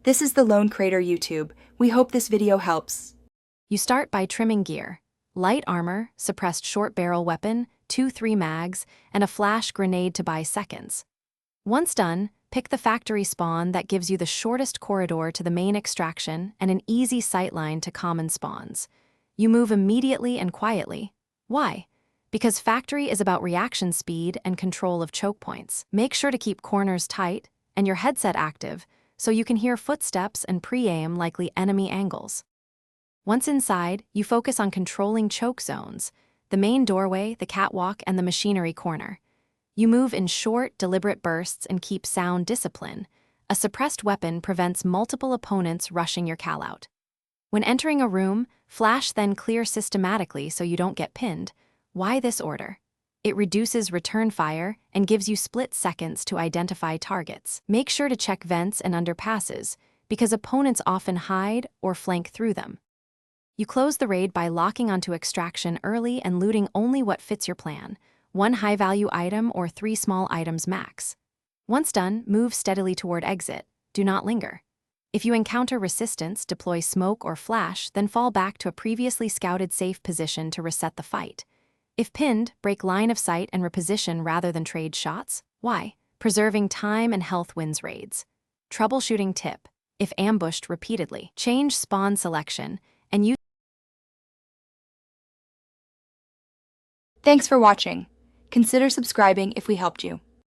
This is the Lone Crater YouTube. We hope this video helps. You start by trimming gear. Light armor, suppressed short barrel weapon, 2-3 mags, and a flash grenade to buy seconds. Once done, pick the factory spawn that gives you the shortest corridor to the main extraction and an easy sightline to common spawns. You move immediately and quietly. Why? Because factory is about reaction speed and control of choke points. Make sure to keep corners tight and your headset active so you can hear footsteps and pre-aim likely enemy angles. Once inside, you focus on controlling choke zones, the main doorway, the catwalk, and the machinery corner. You move in short, deliberate bursts and keep sound discipline. A suppressed weapon prevents multiple opponents rushing your call-out. When entering a room, flash then clear systematically so you don't get pinned. Why this order? It reduces return fire and gives you split seconds to identify targets. Make sure to check vents and underpasses, because opponents often hide or flank through them. You close the raid by locking onto extraction early and looting only what fits your plan, 1 high-value item or 3 small items max. Once done, move steadily toward exit. Do not linger. If you encounter resistance, deploy smoke or flash, then fall back to a previously scouted safe position to reset the fight. If pinned, break line of sight and reposition rather than trade shots. Why? Preserving time and health wins raids. Troubleshooting tip: if ambushed repeatedly, change spawn selection and use. Thanks for watching. Consider subscribing if we helped you.